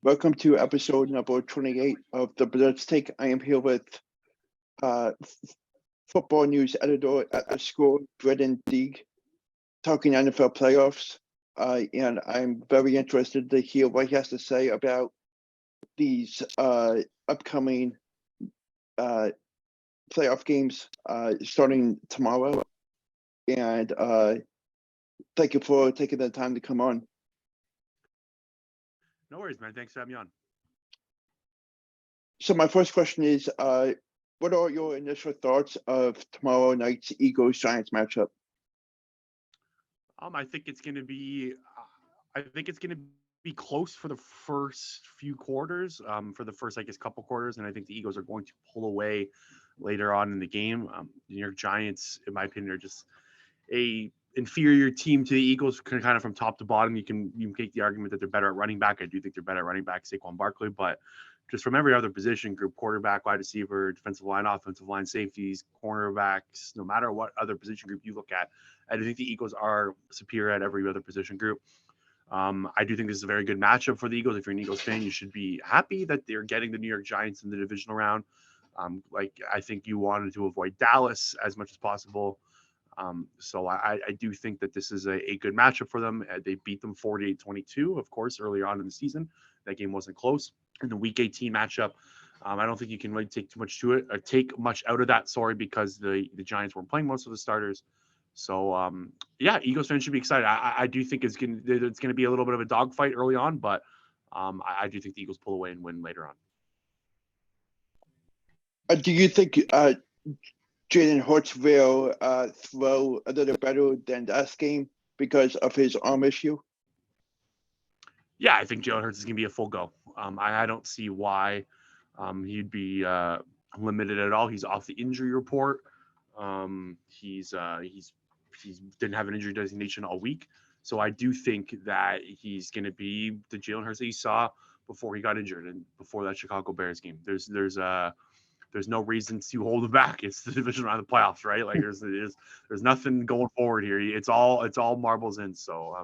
Welcome to episode number 28 of the Blitz Take. I am here with football news editor at the school, Brenden Deeg, talking NFL playoffs. And I'm very interested to hear what he has to say about these upcoming playoff games starting tomorrow. And thank you for taking the time to come on. No worries, man. Thanks for having me on. So my first question is, what are your initial thoughts of tomorrow night's Eagles-Giants matchup? I think it's going to be, close for the first few quarters, for the first, couple quarters, and I think the Eagles are going to pull away later on in the game. The New York Giants, in my opinion, are just a inferior team to the Eagles, kind of from top to bottom. You can make the argument that they're better at running back. I do think they're better at running back, Saquon Barkley, but just from every other position group, quarterback, wide receiver, defensive line, offensive line, safeties, cornerbacks, no matter what other position group you look at, I do think the Eagles are superior at every other position group. I do think this is a very good matchup for the Eagles. If you're an Eagles fan, you should be happy that they're getting the New York Giants in the divisional round. I think you wanted to avoid Dallas as much as possible. So I do think that this is a good matchup for them. They beat them 48-22, of course, earlier on in the season. That game wasn't close. In the Week 18 matchup, I don't think you can really take too much to it, or take much out of that, because the Giants weren't playing most of the starters. So, Eagles fans should be excited. I do think it's going to be a little bit of a dogfight early on, but I do think the Eagles pull away and win later on. Do you think Jalen Hurts will throw a little better than last game because of his arm issue? Yeah, I think Jalen Hurts is going to be a full go. I don't see why he'd be limited at all. He's off the injury report. He's didn't have an injury designation all week. So I do think that he's going to be the Jalen Hurts that you saw before he got injured and before that Chicago Bears game. There's no reason to hold him back. It's the division round of the playoffs, right? Like there's nothing going forward here. It's all marbles in. So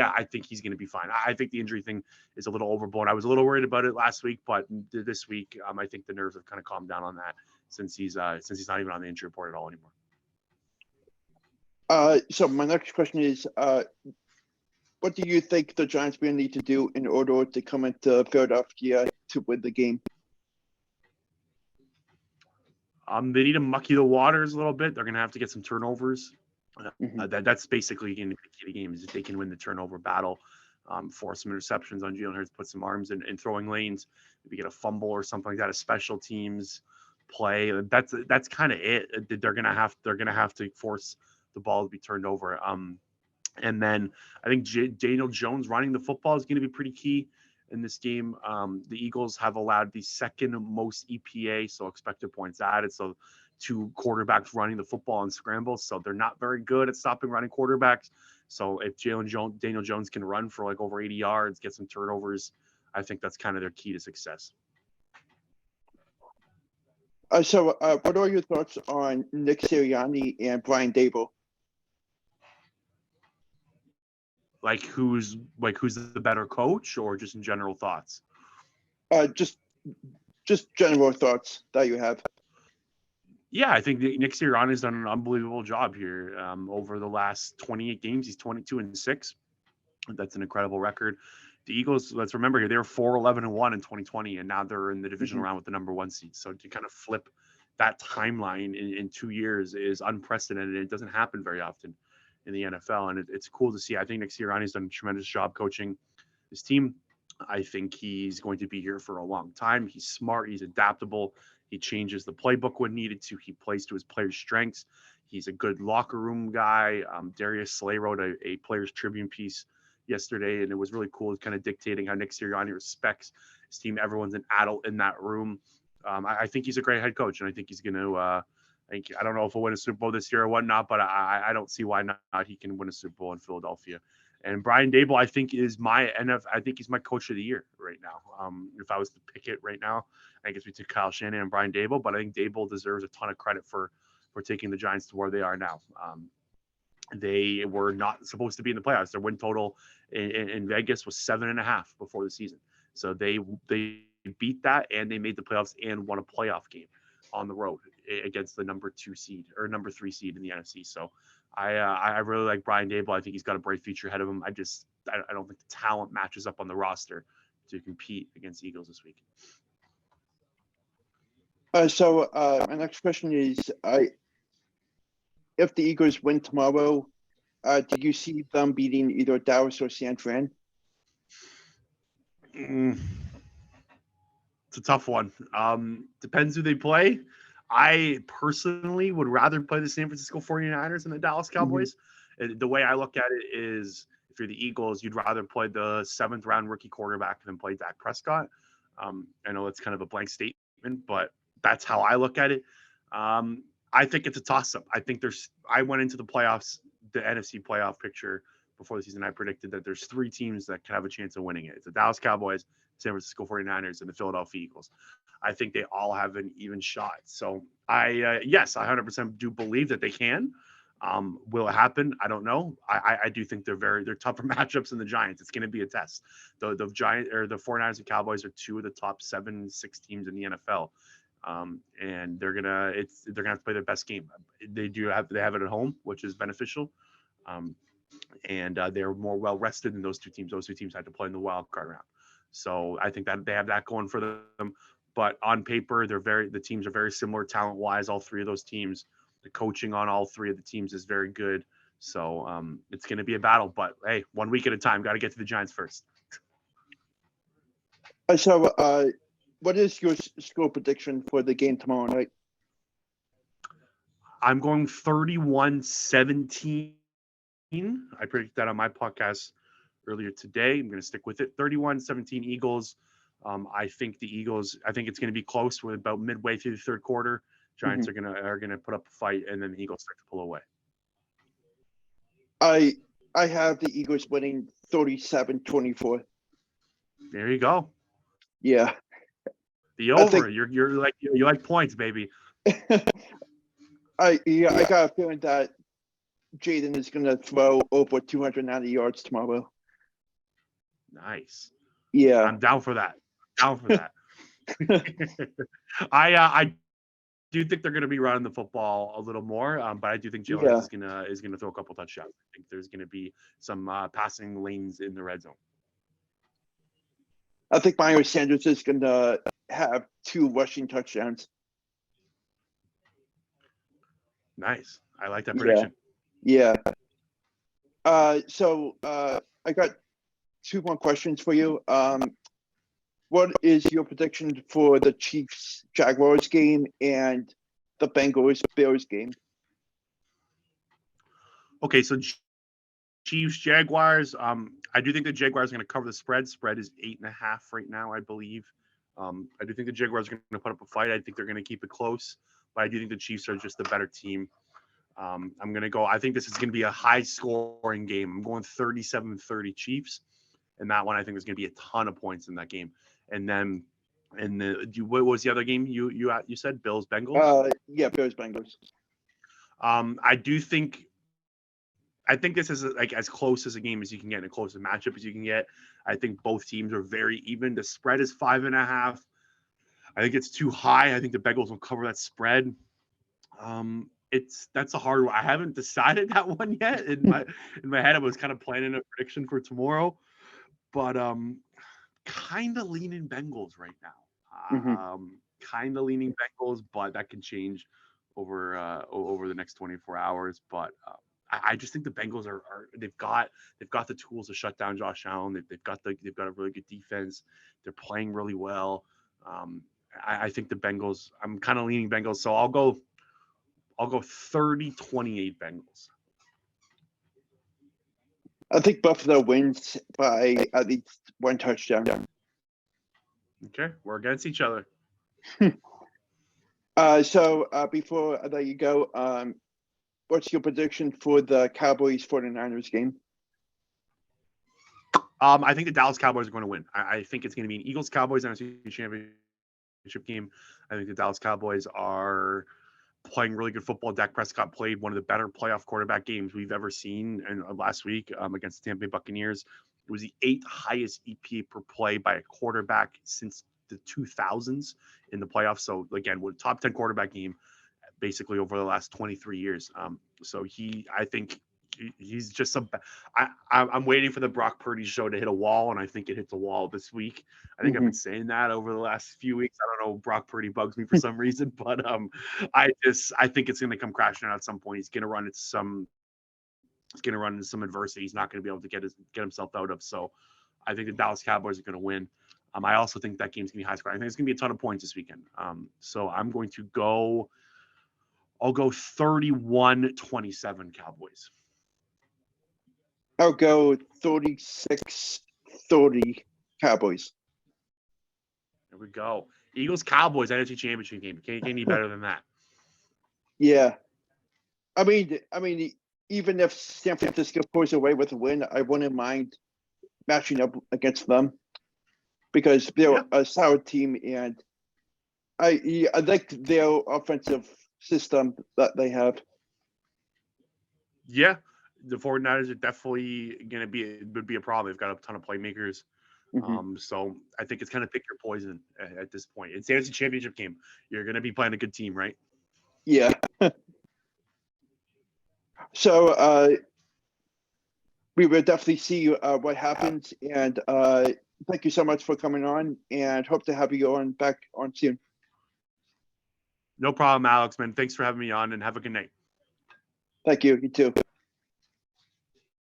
I think he's going to be fine. I think the injury thing is a little overblown. I was a little worried about it last week, but this week I think the nerves have kind of calmed down on that since he's not even on the injury report at all anymore. So my next question is, what do you think the Giants will need to do in order to come into Philadelphia to win the game? They need to mucky the waters a little bit. They're going to have to get some turnovers. That's basically going to be the key to the game, is if they can win the turnover battle, force some interceptions on Jalen Hurts, put some arms in throwing lanes, maybe get a fumble or something like that, a special teams play. That's kind of it. They're gonna have to force the ball to be turned over. And then I think Daniel Jones running the football is going to be pretty key in this game. The Eagles have allowed the second most EPA, so expected points added. So 2 quarterbacks running the football on scrambles. So they're not very good at stopping running quarterbacks. So if Daniel Jones can run for like over 80 yards, get some turnovers, I think that's kind of their key to success. So what are your thoughts on Nick Sirianni and Brian Daboll? Like who's the better coach, or just in general thoughts? Just general thoughts that you have. Yeah, I think Nick Sirianni has done an unbelievable job here. Over the last 28 games, he's 22-6. That's an incredible record. The Eagles, let's remember here, they were 4-11-1 in 2020, and now they're in the division round with the number 1 seed. So to kind of flip that timeline in 2 years is unprecedented. It doesn't happen very often in the NFL, and it's cool to see. I think Nick Sirianni's done a tremendous job coaching his team. I think he's going to be here for a long time. He's smart. He's adaptable. He changes the playbook when needed to. He plays to his players' strengths. He's a good locker room guy. Darius Slay wrote a Players Tribune piece yesterday, and it was really cool, kind of dictating how Nick Sirianni respects his team. Everyone's an adult in that room. I think he's a great head coach, and I think he's going to I don't know if he'll win a Super Bowl this year or whatnot, but I don't see why not he can win a Super Bowl in Philadelphia. And Brian Daboll, I think he's my coach of the year right now. If I was to pick it right now, I guess we took Kyle Shanahan and Brian Daboll, but I think Daboll deserves a ton of credit for taking the Giants to where they are now. They were not supposed to be in the playoffs. Their win total in Vegas was 7.5 before the season. So they beat that, and they made the playoffs and won a playoff game on the road against the number 2 seed or number 3 seed in the NFC. So I really like Brian Dable. I think he's got a bright future ahead of him. I don't think the talent matches up on the roster to compete against the Eagles this week. So my next question is, if the Eagles win tomorrow, do you see them beating either Dallas or San Fran? It's a tough one. Depends who they play. I personally would rather play the San Francisco 49ers than the Dallas Cowboys. Mm-hmm. The way I look at it is, if you're the Eagles, you'd rather play the 7th round rookie quarterback than play Dak Prescott. I know it's kind of a blank statement, but that's how I look at it. I think it's a toss-up. I went into the playoffs, the NFC playoff picture before the season. I predicted that there's 3 teams that could have a chance of winning it. It's the Dallas Cowboys, San Francisco 49ers, and the Philadelphia Eagles. I think they all have an even shot. So yes, I 100% do believe that they can. Will it happen? I don't know. I do think they're tougher matchups than the Giants. It's going to be a test. The Giants or the 49ers and Cowboys are 2 of the top 7-6 teams in the NFL. And they're gonna have to play their best game. They have it at home, which is beneficial. And they're more well rested than those 2 teams. Those 2 teams had to play in the wild card round. So I think that they have that going for them. But on paper, the teams are very similar talent wise. All 3 of those teams. The coaching on all 3 of the teams is very good. So it's going to be a battle. But hey, 1 week at a time. Got to get to the Giants first. So what is your score prediction for the game tomorrow night? I'm going 31-17. I predicted that on my podcast earlier today. I'm going to stick with it. 31-17 Eagles. I think it's going to be close. We're about midway through the 3rd quarter. Giants are gonna put up a fight, and then the Eagles start to pull away. I have the Eagles winning 37-24. There you go. Yeah. The over. You like points, baby. I got a feeling that Jaden is gonna throw over 290 yards tomorrow. Nice. Yeah. I'm down for that. I do think they're going to be running the football a little more, but I do think Jalen is gonna throw a couple touchdowns. I think there's going to be some passing lanes in the red zone. I think Miles Sanders is going to have 2 rushing touchdowns. Nice. I like that prediction. Yeah. So I got 2 more questions for you. What is your prediction for the Chiefs-Jaguars game and the Bengals-Bills game? Okay, so Chiefs-Jaguars. I do think the Jaguars are going to cover the spread. Spread is 8.5 right now, I believe. I do think the Jaguars are going to put up a fight. I think they're going to keep it close, but I do think the Chiefs are just the better team. I'm going to go. I think this is going to be a high-scoring game. I'm going 37-30 Chiefs, and that one I think there's going to be a ton of points in that game. And then, what was the other game you said? Bills Bengals. Yeah, Bills Bengals. I think this is like as close as a game as you can get, and a close a matchup as you can get. I think both teams are very even. The spread is 5.5. I think it's too high. I think the Bengals will cover that spread. That's a hard one. I haven't decided that one yet. In my head, I was kind of planning a prediction for tomorrow, but kind of leaning Bengals right now. Kind of leaning Bengals, but that can change over the next 24 hours. But I just think the Bengals they've got the tools to shut down Josh Allen. They've got a really good defense. They're playing really well. I think the Bengals. I'm kind of leaning Bengals, so I'll go 30-28 Bengals. I think Buffalo wins by at least 1 touchdown. Okay, we're against each other. So before I let you go, what's your prediction for the Cowboys-49ers game? I think the Dallas Cowboys are going to win. I think it's going to be an Eagles-Cowboys NFC Championship game. I think the Dallas Cowboys are playing really good football. Dak Prescott played one of the better playoff quarterback games we've ever seen last week against the Tampa Bay Buccaneers. It was the 8th highest EPA per play by a quarterback since the 2000s in the playoffs. So again, with top 10 quarterback game, basically over the last 23 years. So I think he's just I'm waiting for the Brock Purdy show to hit a wall, and I think it hits a wall this week. I think I've been saying that over the last few weeks. I don't know, Brock Purdy bugs me for some reason, but I think it's going to come crashing out at some point. He's going to run into some adversity he's not going to be able to get himself out of. So I think the Dallas Cowboys are going to win. I also think that game's going to be high scoring. I think it's going to be a ton of points this weekend. So I'm going to go. I'll go 31-27 Cowboys. I'll go 36-30 Cowboys. There we go. Eagles Cowboys NFC Championship game. Can't get any better than that. Yeah. I mean, even if San Francisco pulls away with a win, I wouldn't mind matching up against them because they're a solid team, and I like their offensive system that they have. Yeah, the 49ers are definitely going to be a problem. They've got a ton of playmakers. So I think it's kind of pick your poison at this point. It's the NFC Championship game. You're going to be playing a good team, right? Yeah. So we will definitely see what happens, and thank you so much for coming on, and hope to have you back on soon. No problem, Alex, man. Thanks for having me on, and have a good night. Thank you. You too.